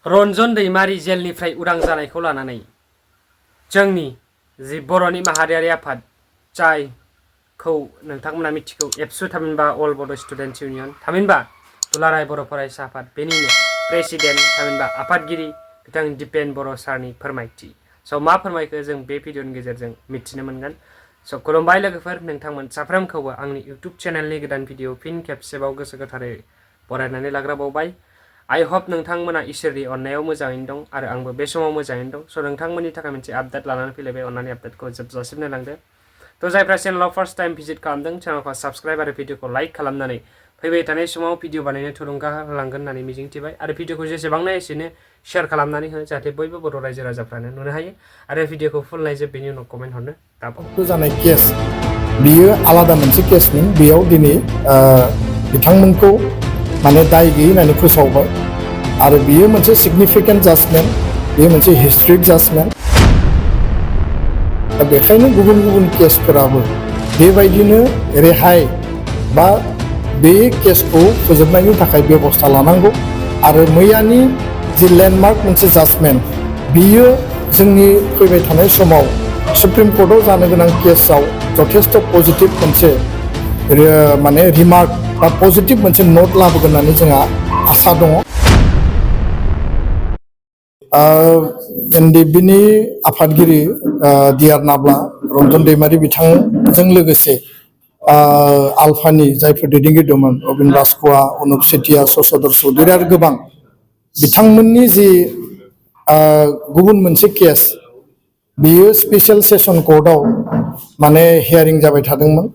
रनजन दैमारि जेलनिफ्राय उदां जानायखौ लानानै जोंनि जि बर'नि माहारियारि आफाद जायखौ नोंथांमोना मिथिगौ एबसु थामहिनबा अल बड' स्टुडेन्टस इउनियन थामहिनबा दुलाराय बर' फरायसा आफाद बेनिनो प्रेसिडेन्ट थामहिनबा आफादगिरि बिथां दिपेन बर' सारनि फोरमायथि मा फोरमायखो जों बे भिडिअनि गेजेरजों मिथिनो मोनगोन। खुलुमबाय लोगोफोर, नोंथांमोन साफ्रोमखौबो आंनि इउटुब चेनेलनि गोदान भिडिअ फिन खेबसेबाव गोसो गोथारै बरायनानै लाग्रोबावबाय। आई होप नोंथांमोना इसोरनि अननायाव मोजाङैनो दं आरो आंबो बे समाव मोजाङैनो दं। नोंथांमोननि थाखाय मोनसे आपडेट लानानै फैलायबाय, अननानै आपडेटखौ जोबजासिम नायलांदो। जायफ्रा चेनेलाव फार्स्ट टाइम भिजिट खालामदों चेनेलखौ साबस्क्राइब आरो भिडिअखौ लाइक खालामनानै फैबाय थानाय समाव भिडिअ बानायनो थुलुंगा होलांगोन होननानै मिजिंथिबाय आरो भिडिअखौ जेसेबांनो एसेनो शेयार खालामनानै हो जाहाथे बयबो बर' रायजो राजाफ्रानो नुनो हायो आरो भिडिअखौ फुल नायजोब बेनि उनाव कमेन्ट हरनो दाबाव। जानाय केस बियो आलादा मोनसे केसमोन। बेयाव दिनै बिथांमोनखौ माने दाय गैयै होननानै फोसावबाय आरो बियो मोनसे सिगनिफिकेन्ट जाजमेन्ट, बेयो मोनसे हिस्ट्रिक जाजमेन्ट। दा बेखायनो गुबुन गुबुन केसफोराबो बेबायदिनो रेहाय बा बे केसखौ फोजोबनायनि थाखाय बेबस्था लानांगौ आरो मैयानि जि लेन्डमार्क मोनसे जाजमेन्ट बियो जोंनि फैबाय थानाय समाव सुप्रिम कर्टआव जानो गोनां केसआव जथेस्थ' पजिटिभ मोनसे माने रिमार्क बा पजिटिभ मोनसे नोट लाबोगोन होननानै जोंहा आसा दङ। एनडिएफबिनि आफादगिरि डिआर नाब्ला रनजन दैमारि बिथांजों लोगोसे आलफानि जायफोर दैदेनगिरि दंमोन अबिन राजख'वा, अनुप सेतिया, शशधर चौधुरी आरो गोबां बिथांमोननि जि गुबुन मोनसे केस बियो स्पेसियेल सेसन कर्टआव माने हियारिं जाबाय थादोंमोन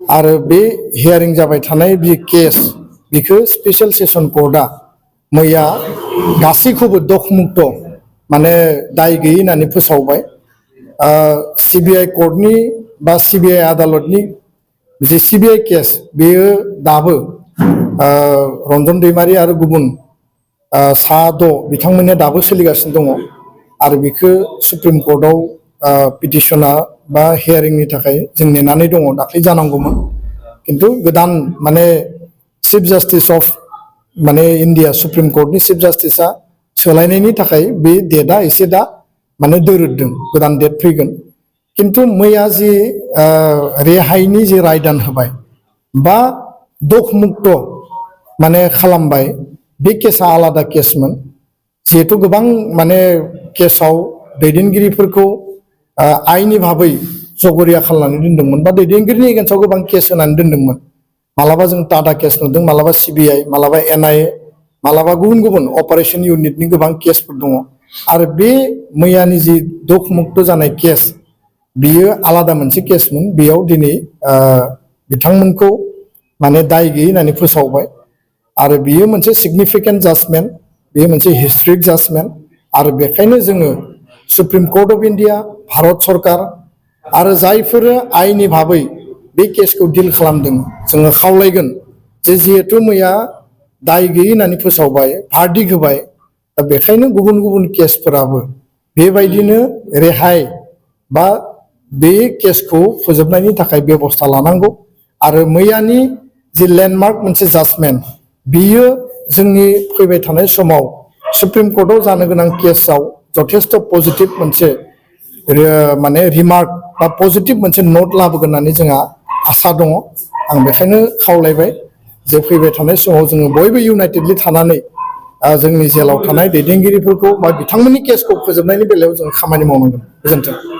आरो बे हियारिं जाबाय थानाय बे केस बिखौ स्पेसियेल सेसन कर्टआ मैया गासैखौबो दखमुक्त माने दाय गैयै होननानै फोसावबाय। सिबिआइ कर्टनि बा सिबिआइ आदालतनि जि सिबिआइ केस बेयो दाबो रनजन दैमारि आरो गुबुन सा 6 बिथांमोननिया दाबो सोलिगासिनो दङ आरो बेखौ सुप्रिम कर्टआव पिटिसना बा हियारिंनि थाखाय जों नेनानै दङ। दाख्लै जानांगौमोन खिन्थु गोदान माने चिफ जास्टिस अफ माने इन्डिया सुप्रिम कर्टनि चिफ जास्टिसआ सोलायनायनि थाखाय बे डेटआ एसे दा माने दोरोददों, गोदान डेट फैगोन। खिन्थु मैया जि रेहायनि जि रायदान होबाय बा दखमुक्त माने खालामबाय बे केसा आलादा केसमोन। जिहेतु गोबां माने केसाव दैदेनगिरिफोरखौ आइनि भाबै जगरिया खालामनानै दोनदोंमोन बा दैदेनगिरिनि एगेन्स्टआव गोबां केस होनानै दोनदोंमोन। मालाबा जों टाटा केस नुदों, मालाबा सिबिआइ, मालाबा एनआइए, मालाबा गुबुन गुबुन अपारेशन इउनिटनि गोबां केसफोर दङ आरो बे मैयानि जि दखमुक्त जानाय केस बियो आलादा मोनसे केसमोन। बेयाव दिनै बिथांमोनखौ माने दाय गैयै होननानै फोसावबाय आरो बियो मोनसे सिगनिफिकेन्ट जाजमेन्ट, बेयो मोनसे हिस्ट्रिक जाजमेन्ट आरो बेखायनो जोङो supreme court of India, Bharat सरकार आरो जायफोरो आइनि भाबै बे केसखौ डिल खालामदों जोङो खावलायगोन जे जिहेतु मैया दाय गैयै होननानै फोसावबाय, भार्डिक होबाय, दा बेखायनो गुबुन गुबुन केसफोराबो बेबायदिनो रेहाय बा बे केसखौ फोजोबनायनि थाखाय बेबस्था लानांगौ आरो मैयानि जि लेन्डमार्क मोनसे जाजमेन्ट बियो जोंनि फैबाय थानाय समाव सुप्रिम कर्टआव जानो गोनां केसआव जथेस्थ' पजिटिभ मोनसे माने रिमार्क बा पजिटिभ मोनसे नोट लाबोगोन होननानै जोंहा आसा दङ। आं बेखायनो खावलायबाय जे फैबाय थानाय समाव जोङो बयबो इउनाइटेडलि थानानै जोंनि जेलाव थानाय दैदेनगिरिफोरखौ बा बिथांमोननि केसखौ फोजोबनायनि बेलायाव जों खामानि मावनांगोन। गोजोन्थों।